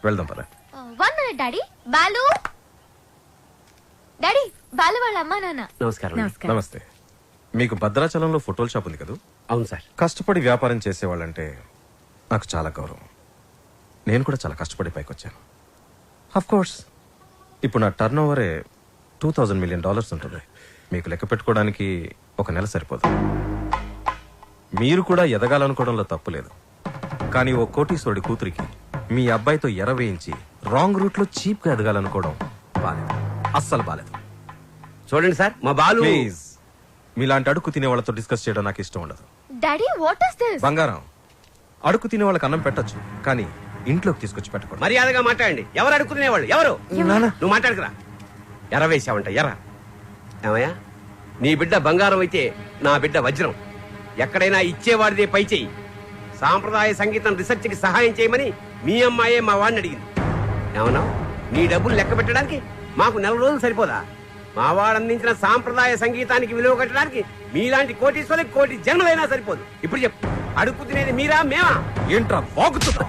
వెళ్దాం పద. 1 minute daddy. Balu daddy, Balu వాళ్ళ అమ్మా నాన్న. నమస్కారం. నమస్తే. మీకు భద్రాచలంలో ఫోటోల షాప్ ఉంది కదా? అవును సార్. కష్టపడి వ్యాపారం చేసేవాళ్ళంటే నాకు చాలా గౌరవం. నేను కూడా చాలా కష్టపడి పైకి వచ్చాను. అఫ్ కోర్స్ ఇప్పుడు నా టర్న్ ఓవరే $2,000 million ఉంటుంది. మీకు లెక్క పెట్టుకోవడానికి ఒక నెల సరిపోదు. మీరు కూడా ఎదగాలనుకోవడంలో తప్పు లేదు. కానీ ఓ కోటీశ్వరుడి కూతురికి మీ అబ్బాయితో ఎర వేయించి రాంగ్ రూట్ లో చీప్ గా ఎదగాలనుకోవడం బాలేదు, అస్సలు బాలేదు. చూడండి సార్, మా బాలు. ప్లీజ్, మీలాంటి అడుగు తినే వాళ్ళతో డిస్కస్ చేయడం నాకు ఇష్టం ఉండదు. Daddy, what is this? బంగారం, అడుగు తినే వాళ్ళకి అన్నం పెట్టొచ్చు, కానీ ఇంట్లోకి తీసుకొచ్చి పెట్టకూడదు. మర్యాదగా మాట్లాడండి. ఎవరు అడుక్కునేవాళ్ళు? ఎవరు? నువ్వు మాట్లాడుకురా. ఎర్ర వేసావంట, ఎర్ర. ఏమయ్యా, నీ బిడ్డ బంగారం అయితే నా బిడ్డ వజ్రం. ఎక్కడైనా ఇచ్చేవాడిదే పై చెయ్యి. సాంప్రదాయ సంగీతం రీసెర్చ్ కి సహాయం చేయమని మీ అమ్మాయే మా వాడిని అడిగింది. ఏమన్నా, నీ డబ్బులు లెక్క పెట్టడానికి మాకు 4 రోజులు సరిపోదా? మా వాడు అందించిన సాంప్రదాయ సంగీతానికి విలువ కట్టడానికి మీలాంటి కోటీశ్వరులకు కోటి జన్మలైనా సరిపోదు. ఇప్పుడు చెప్పు, అడుగు తినేది మీరా మేమా? ఏంట్రా బాగుతుందా?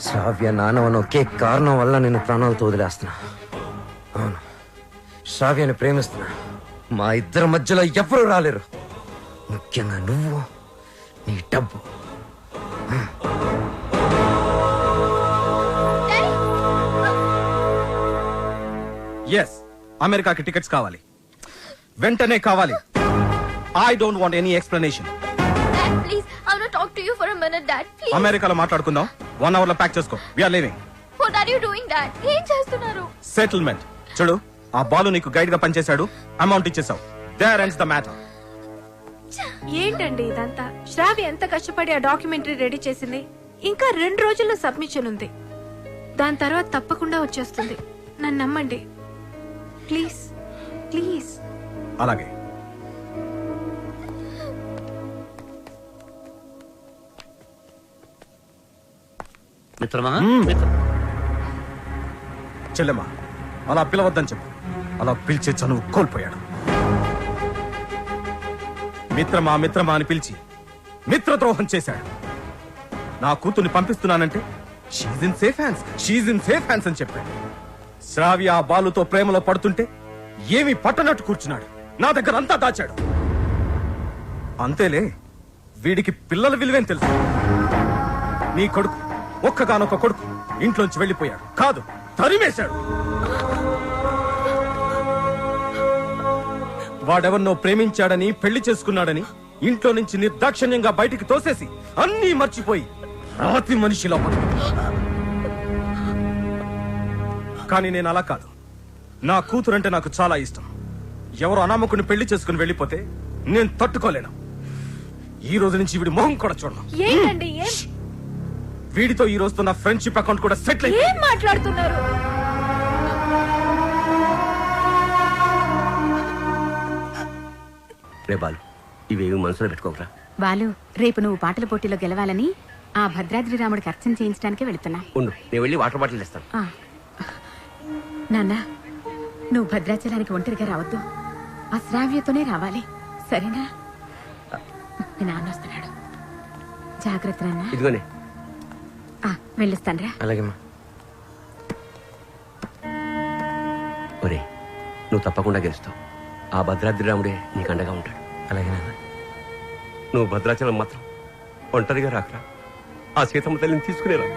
శ్రావ్య నానవని ఒకే కారణం వల్ల నేను ప్రాణాలతో వదిలేస్తున్నా. అవును, శ్రావ్యని ప్రేమిస్తున్నా. మా ఇద్దరి మధ్యలో ఎవరూ రాలేరు, ముఖ్యంగా నువ్వు, నీ డబ్బు. ఎస్, అమెరికాకి టికెట్స్ కావాలి, వెంటనే కావాలి. I don't want any explanation. Dad, please, I want to talk to you for a minute, Dad. Please. అమెరికాలో మాట్లాడుకుందాం. 1 hour లో ప్యాక్ చేసుకో. We are leaving. What are you doing, Dad? ఏం చేస్తున్నారు? సెటిల్మెంట్. చూడు, ఆ బాలు నీకు గైడ్ గా పనిచేశాడు, అమౌంట్ ఇచ్చేసావు. There ends the matter. ఏంటండి ఇదంతా? శ్రావ్య ఎంత కష్టపడి ఆ డాక్యుమెంటరీ రెడీ చేసింది. ఇంకా 2 రోజుల్లో సబ్మిషన్ ఉంది. దాని తర్వాత తప్పకుండా వచ్చేస్తుంది. నన్ను నమ్మండి ప్లీజ్, ప్లీజ్. అలాగే. మిత్రమా, చెల్లెమ్మా, అలా పిలవద్దని చెప్పు. అలా పిలిచే చనువు కోల్పోయాడు. మిత్రమా మిత్రమా అని పిలిచి మిత్రద్రోహం చేశాడు. నా కూతుర్ని పంపిస్తున్నానంటే షీజ్ ఇన్ సేఫ్ హ్యాండ్స్ అని చెప్పాడు. శ్రావ్య ఆ బాలుతో ప్రేమలో పడుతుంటే ఏమీ పట్టనట్టు కూర్చున్నాడు. నా దగ్గర అంతా దాచాడు. అంతేలే, వీడికి పిల్లల విలువేం తెలుసు. నీ కొడుకు, ఒక్కగానొక్క కొడుకు, ఇంట్లోంచి వెళ్లిపోయాడు కాదు, తరిమేశాడు. వాడెవరినో ప్రేమించాడని, పెళ్లి చేసుకున్నాడని ఇంట్లో నుంచి నిర్దాక్షిణ్యంగా బయటికి తోసేసి అన్నీ మర్చిపోయి రాతి మనిషిలో కానీ నేను అలా కాదు. నా కూతురంటే నాకు చాలా ఇష్టం. ఎవరో అనామకుని పెళ్లి చేసుకుని వెళ్ళిపోతే నేను తట్టుకోలేను. ఈ రోజు నుంచి వీడి మొహం కూడా చూడను. ఏంటండి? వీడితో ఈ రోజుతో నా ఫ్రెండ్షిప్ అకౌంట్ కూడా సెటిల్ ఏం అయిపోయింది. మాట్లాడుతున్నారు? రే బాలు, ఇవేమి మనసులో పెట్టుకోకరా. బాలు, రేపు నువ్వు పాటల పోటీలో గెలవాలని ఆ భద్రాద్రి రాముడికి అర్చన చేయించడానికి వెళుతున్నా. ఉండు, నేను వెళ్ళి వాటర్ బాటిల్ తెస్తాను. నాన్న, నువ్వు భద్రాచలానికి ఒంటరిగా రావద్దు, ఆ శ్రావ్యతోనే రావాలి, సరేనా? మీ నాన్న వస్తున్నాడు, జాగ్రత్త నాన్న. ఇదిగోనే. వెళ్ళిస్తానరా. అలాగేమ్మా. ఒరే, నువ్వు తప్పకుండా గెలుస్తావు. ఆ భద్రాద్రి రాముడే నీకు అండగా ఉంటాడు. అలాగే నాన్న. నువ్వు భద్రాచలం మాత్రం ఒంటరిగా రాకరా. ఆ సీతమ్మ తల్లిని తీసుకునేరా.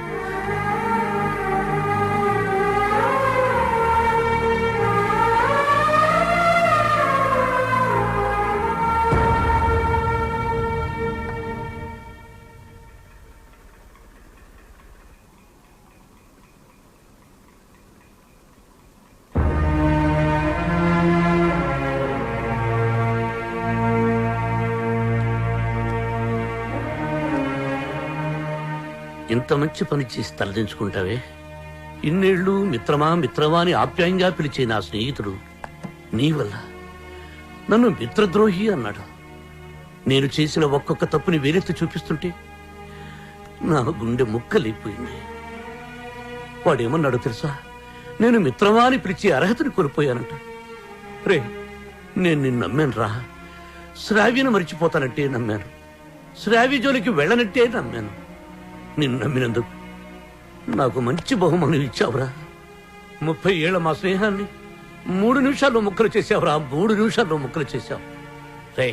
ఇంత మంచి పని చేసి తలదించుకుంటావే. ఇన్నేళ్లు మిత్రమా మిత్రమా అని ఆప్యాయంగా పిలిచే నా స్నేహితుడు నీ వల్ల నన్ను మిత్రద్రోహి అన్నాడు. నేను చేసిన ఒక్కొక్క తప్పుని వేలెత్తి చూపిస్తుంటే నా గుండె ముక్కలైపోయింది. వాడేమన్నాడు తెలుసా? నేను మిత్రమా అని పిలిచే అర్హతని కోల్పోయానంట. రే, నేను నిన్ను నమ్మాను రా. శ్రావ్యను మర్చిపోతానంటే నమ్మాను. శ్రావ్య జోలికి వెళ్ళనంటే నమ్మాను. నిన్ను నమ్మినందుకు నాకు మంచి బహుమానం ఇచ్చావురా. 30 ఏళ్ల మా స్నేహాన్ని 3 నిమిషాల్లో ముక్కలు చేసావురా. 3 నిమిషాల్లో ముక్కలు చేశావు. రే,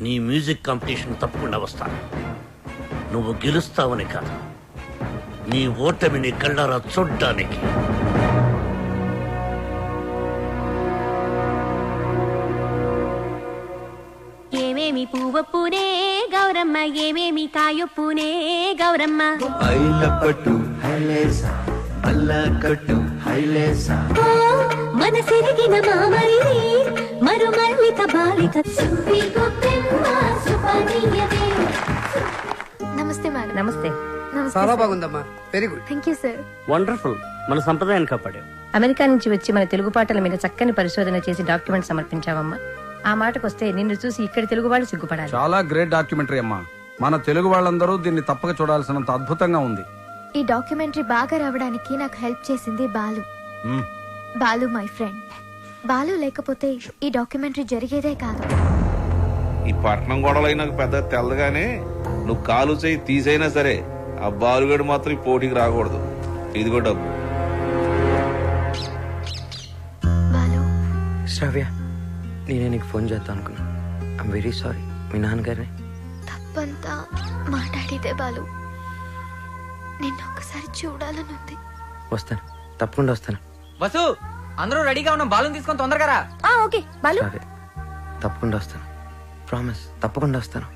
నీ మ్యూజిక్ కాంపిటీషన్ తప్పకుండా వస్తాను. నువ్వు గెలుస్తావని కాదు, నీ ఓటమిని కళ్ళారా చూడ్డానికి. ఏమేమి పువ్వొప్పునే గౌరమ్మ, ఏమేమి కాయొప్పునే గౌరమ్మ. మనసిరిగిన మామరిది మరుమల్లిక బాలిక. నమస్తే మేడం. నమస్తే. చాలా బాగుందమ్మా, very good. Thank you sir. Wonderful. మన సంప్రదాయాన్ని కాపాడావు. అమెరికా నుంచి వచ్చి మన తెలుగు పాటల మీద చక్కని పరిశోధన చేసి డాక్యుమెంట్ సమర్పించావమ్మా. ఆ మాటకొస్తే నిన్ను చూసి ఇక్కడి తెలుగు వాళ్ళు సిగ్గుపడాలి. చాలా గ్రేట్ డాక్యుమెంటరీ అమ్మా. మన తెలుగు వాళ్ళందరూ దీన్ని తప్పక చూడాల్సినంత అద్భుతంగా ఉంది. ఈ డాక్యుమెంటరీ బాగా రావడానికి నాకు హెల్ప్ చేసింది బాలు. Balu my friend. బాలు లేకపోతే ఈ డాక్యుమెంటరీ జరిగేదే కాదు. ఈ పట్నం గొడవలు నాకు పెద్ద తెల్లగానే నువ్వు కాలు చేయి తీసైనా సరే ఆ బాలుగడు మాత్రం ఈ పోటీకి రాకూడదు. ఇదిగో డబ్బు. బాలు, శ్రావ్య, నేనే నీకు ఫోన్ చేద్దాం అనుకున్నా. I'm very sorry. మీ నాన్నగారిని తప్పంతా మాట్లాడితే బాలు. నిన్ను ఒకసారి చూడాలనుంది. వస్తాను, తప్పకుండా వస్తాను. వసు, అందరూ రెడీగా ఉన్నాం. బాలుని తీసుకొని తొందరగా రా. ఓకే బాలు. శ్రావ్య, తప్పకుండా వస్తాను. ప్రామిస్, తప్పకుండా వస్తాను.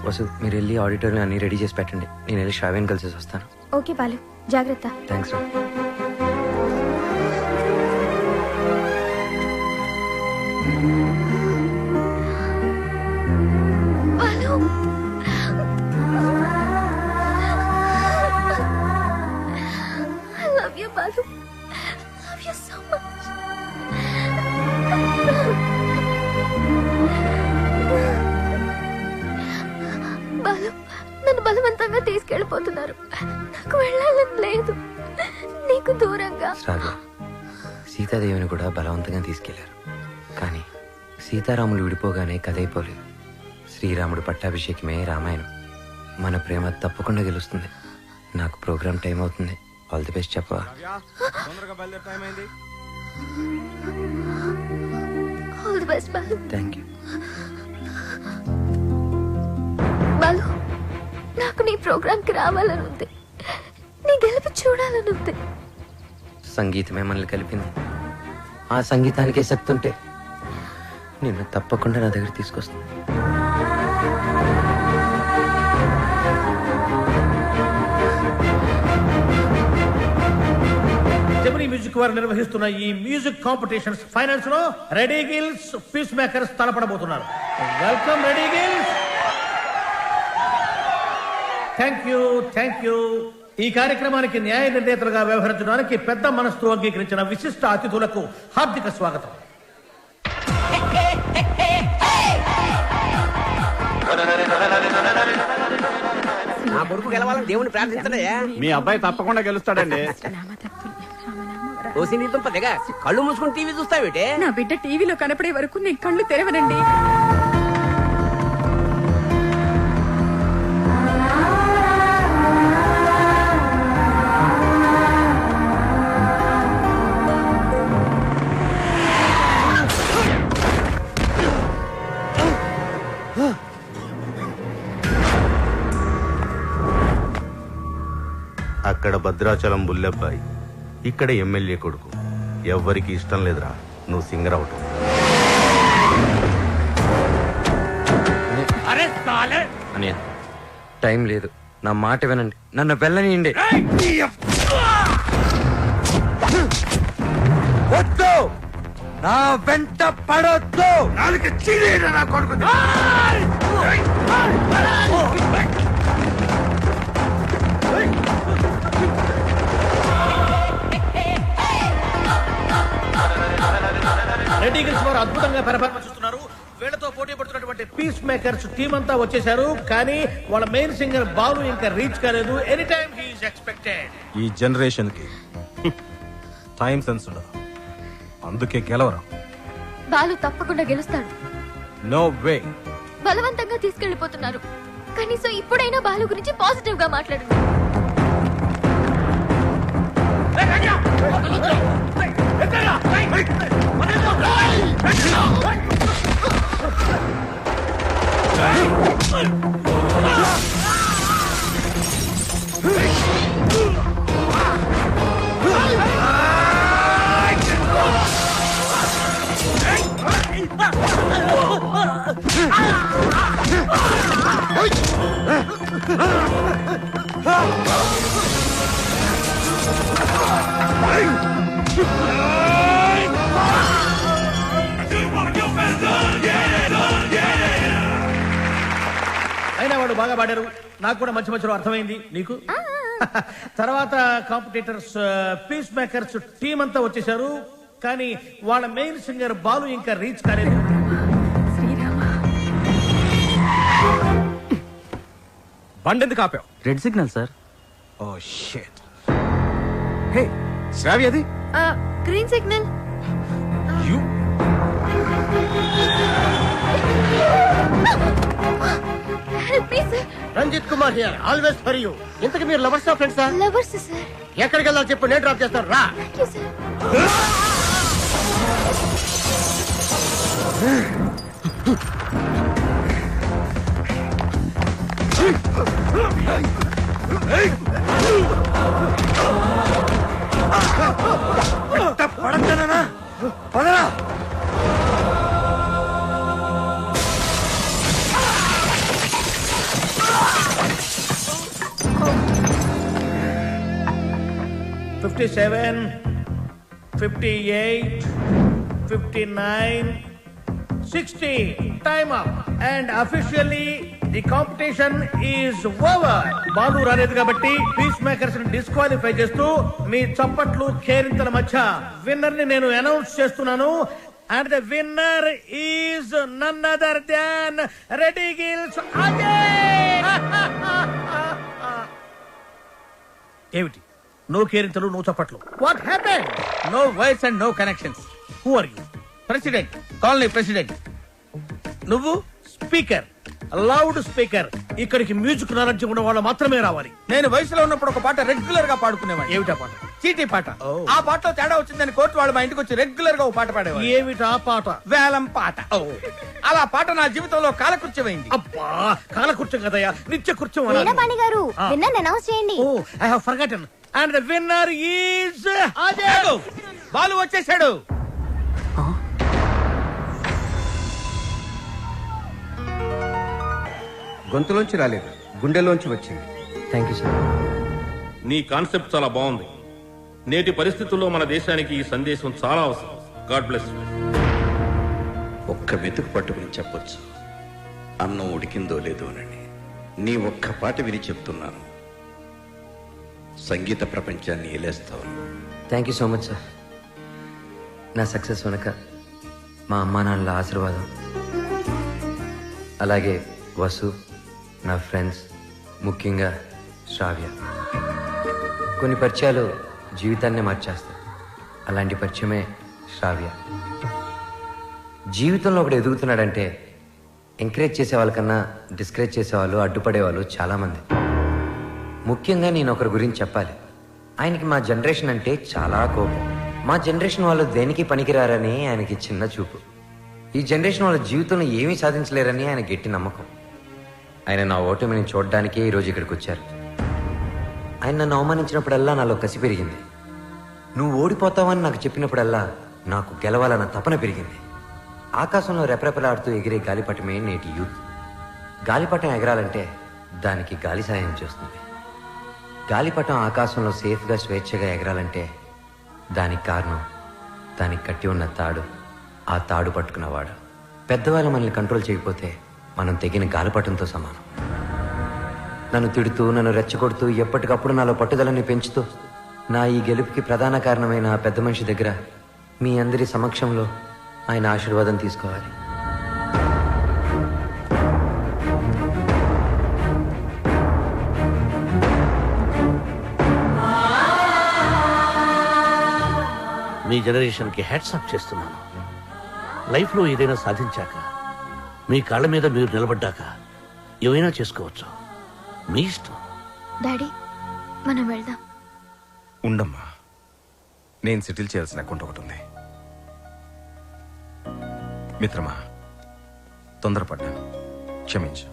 వసు, మీరు వెళ్ళి ఆడిటోరియం అన్ని రెడీ చేసి పెట్టండి. నేను వెళ్ళి శ్రావ్యని కలిసి వస్తాను. ఓకే బాలు, జాగ్రత్త. థ్యాంక్స్ రా. Balu, I love you, Balu. Love you so much. Balu, నన్ను బలవంతంగా తీసుకెళ్ళిపోతున్నారు. నాకు వెళ్ళాలని లేదు. నీకు దూరంగా. శ్రావ్య, సీతాదేవిని కూడా బలవంతంగా తీసుకెళ్లారు. కానీ సీతారాములు విడిపోగానే కథైపోలేదు. శ్రీరాముడు పట్టాభిషేకమే రామాయణం. మన ప్రేమ తప్పకుండా గెలుస్తుంది. నాకు ప్రోగ్రామ్ టైం అవుతుంది. ఆల్ ది బెస్ట్ చెప్పవా? All the best Balu. Thank you. Balu, నాకు నీ ప్రోగ్రామ్ కి రావాలని ఉంది. నీ గెలుపు చూడాలని ఉంది. సంగీతమే మనల్ని కలిపింది. ఆ సంగీతానికే శక్తి ఉంటే నిన్ను తప్పకుండా నా దగ్గర తీసుకొస్తాను. జెమినీ మ్యూజిక్ వారు నిర్వహిస్తున్న ఈ మ్యూజిక్ కాంపిటీషన్స్ ఫైనల్స్ లో రెడీ గిల్స్, పీస్ మేకర్స్ తలపడబోతున్నారు. Welcome ready girls. Thank you. ఈ కార్యక్రమానికి న్యాయ నిర్ణేతలుగా వ్యవహరించడానికి పెద్ద మనస్సు అంగీకరించిన విశిష్ట అతిథులకు హార్దిక స్వాగతం. నా కొడుకు గెలవాలని దేవుని ప్రార్థించడయా. మీ అబ్బాయి తప్పకుండా గెలుస్తాడండి. ఓసి నీ దుంప దిగ. కళ్ళు మూసుకుని టీవీ చూస్తావేటే? నా బిడ్డ టీవీలో కనపడే వరకు నేను కళ్ళు తెరవనండి. అక్కడ భద్రాచలం బుల్లెబ్బాయి, ఇక్కడ ఎమ్మెల్యే కొడుకు. ఎవ్వరికి ఇష్టం లేదురా నువ్వు సింగర్ అవటం. అన్నయ్య, టైం లేదు. నా మాట వినండి. నన్ను వెళ్ళనియండి. వద్దు, నా వెంట పడొద్దు. నా కొడుకు రెడీ గిల్స్ వారు అద్భుతంగా పెర్ఫార్మెన్స్ ఇస్తున్నారు. వీళ్ళతో పోటీ పడుతున్నటువంటి పీస్ మేకర్స్ టీం అంతా వచ్చేసారు. కానీ వాళ్ళ మెయిన్ సింగర్ బాలు ఇంకా రీచ్ కాలేదు. Any time he is expected. ఈ జనరేషన్ కి టైం సెన్స్ ఉండదు, అందుకే గెలవరా. బాలు తప్పకుండా గెలుస్తాడు. No way. బలవంతంగా తీసుకెళ్లిపోతున్నారు. కనీసం ఇప్పుడైనా బాలు గురించి పాజిటివ్ గా మాట్లాడండి. అయినా వాడు బాగా పాడారు. నాకు కూడా మంచి మధ్యలో అర్థమైంది. నీకు తర్వాత కాంపిటీటర్స్ పీస్ మేకర్స్ టీం అంతా వచ్చేసారు. కానీ వాళ్ళ మెయిన్ సింగర్ బాలు ఇంకా రీచ్ కాలేదు. బండి ఎందుకు ఆపావు? Red signal sir. Oh shit. Hey Sravya, అది green signal. You help me sir. Ranjith Kumar here, always for you. ఇంతకు మీరు లవర్స్ ఆఫ్ ఫ్రెండ్సా? Lovers sir. ఎక్కడికి వెళ్ళాలి చెప్పు, నేను డ్రాప్ చేస్తాను. రా. Thank you sir. పడతానా? పదరా. $57, $58, $59, $60. Time up. And officially the competition is over. Balu రాలేదు కాబట్టి పీస్ మేకర్స్ ని డిస్క్వాలిఫై చేస్తూ మీ చప్పట్లు కేరింతల మధ్య విన్నర్ ని నేను అనౌన్స్ చేస్తున్నాను. And the winner is none other than Reddy Gills Ajay. ఏమిటి నో కేరింతలు, నో చప్పట్లు? What happen? No voice and no connections. Who are you? President, colony president. నువ్వు స్పీకర్, లౌడ్ స్పీకర్. ఇక్కడికి మ్యూజిక్ నాలెడ్జ్ ఉన్న వాళ్ళు మాత్రమే రావాలి. నేను వయసులో ఉన్నప్పుడు ఒక పాట రెగ్యులర్ గా పాడుకునేవాడు. ఏమిటా పాట? చీటీ పాట. ఆ పాటలో తేడా వచ్చిందని కోర్టు వాళ్ళు మా ఇంటికి వచ్చి రెగ్యులర్ గా ఒక పాట పాడేవారు. ఏమిటా పాట? వేలం పాట. అలా పాట నా జీవితంలో కాలకృత్యమైంది. అబ్బా, కాలకృత్యం కదయ్యా, నిత్య కృత్యం. వీణపాణి గారు, విన్నర్ అనౌన్స్ చేయండి. Oh, I have forgotten. And the winner is Ajay. Balu వచ్చేసాడు. గొంతులోంచి రాలేదు, గుండెలోంచి వచ్చింది. Thank you sir. నీ కాన్సెప్ట్ చాలా బాగుంది. నేటి పరిస్థితుల్లో మన దేశానికి ఈ సందేశం చాలా అవసరం. God bless you. ఒక్క మెతుకు పట్టుకుని చెప్పొచ్చు, అన్నం ఉడికిందో లేదో అని. నీ ఒక్క పాట విని చెప్తున్నాను, సంగీత ప్రపంచాన్ని ఏలేస్తావు. Thank you so much sir. నా సక్సెస్ వెనక మా అమ్మా నాన్నల ఆశీర్వాదం, అలాగే వసు, నా ఫ్రెండ్స్, ముఖ్యంగా శ్రావ్య. కొన్ని పరిచయాలు జీవితాన్నే మార్చేస్తాయి. అలాంటి పరిచయమే శ్రావ్య. జీవితంలో ఒకడు ఎదుగుతున్నాడంటే ఎంకరేజ్ చేసే వాళ్ళకన్నా డిస్కరేజ్ చేసేవాళ్ళు, అడ్డుపడేవాళ్ళు చాలామంది. ముఖ్యంగా నేను ఒకరి గురించి చెప్పాలి. ఆయనకి మా జనరేషన్ అంటే చాలా కోపం. మా జనరేషన్ వాళ్ళు దేనికి పనికిరారని ఆయనకి చిన్న చూపు. ఈ జనరేషన్ వాళ్ళ జీవితంలో ఏమీ సాధించలేరని ఆయన గట్టి నమ్మకం. ఆయన నా ఓటమిని చూడడానికే ఈరోజు ఇక్కడికి వచ్చారు. ఆయన నన్ను అవమానించినప్పుడల్లా నాలో కసి పెరిగింది. నువ్వు ఓడిపోతావని నాకు చెప్పినప్పుడల్లా నాకు గెలవాలన్న తపన పెరిగింది. ఆకాశంలో రెపరెపలాడుతూ ఎగిరే గాలిపటమే నేటి యూత్. గాలిపటం ఎగరాలంటే దానికి గాలి సాయం చేస్తుంది. గాలిపటం ఆకాశంలో సేఫ్గా స్వేచ్ఛగా ఎగరాలంటే దానికి కారణం దానికి కట్టి ఉన్న తాడు, ఆ తాడు పట్టుకున్నవాడు. పెద్దవాళ్ళు మనల్ని కంట్రోల్ చేయకపోతే మనం తెగిన గాలిపటంతో సమానం. నన్ను తిడుతూ, నన్ను రెచ్చగొడుతూ, ఎప్పటికప్పుడు నాలో పట్టుదలని పెంచుతూ నా ఈ గెలుపుకి ప్రధాన కారణమైన ఆ పెద్ద మనిషి దగ్గర మీ అందరి సమక్షంలో ఆయన ఆశీర్వాదం తీసుకోవాలి. మీ జనరేషన్కి హ్యాట్స్ ఆఫ్ చేస్తున్నాను. లైఫ్లో ఏదైనా సాధించాక మీ కాళ్ళ మీద మీరు నిలబడ్డాక ఏవైనా చేసుకోవచ్చు. మీ ఇష్టం. డాడీ మనం వెళ్దాం. ఉండమ్మా, నేను సెటిల్ చేయాల్సిన అకౌంట్ ఒకటి ఉంది. మిత్రమా, తొందరపడ్డాను, క్షమించు.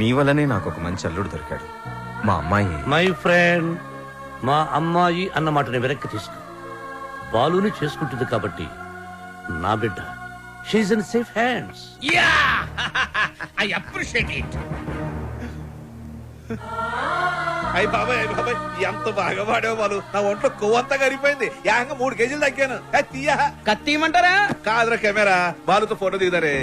నీ వల్లనే నాకు ఒక మంచి అల్లుడు దొరికాడు. మా అమ్మాయి మై ఫ్రెండ్, మా అమ్మాయి అన్న మాటని వెనక్కి తీసుకో. బాలుని చేసుకుంటుంది కాబట్టి నా బిడ్డ. She's in safe hands. I appreciate it. అయ్యి బాబాయ్, అయ్యి బాబాయ్, ఎంత బాగా పాడావు బాలు. నా ఒంట్లో కొవ్వంతా కరిగిపోయింది. ఏకంగా 3 కేజీలు తగ్గాను. తీయా కత్తిమంటారా? కాదురా కెమెరా, బాలుతో ఫోటో దిగుతారే.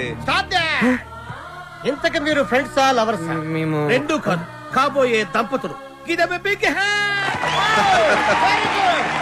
ఇంతకు మీరు ఫ్రెండ్సా లవర్సా? మేము రెండు కాదు, కాబోయే దంపతులు. Give them a big hand. Very good.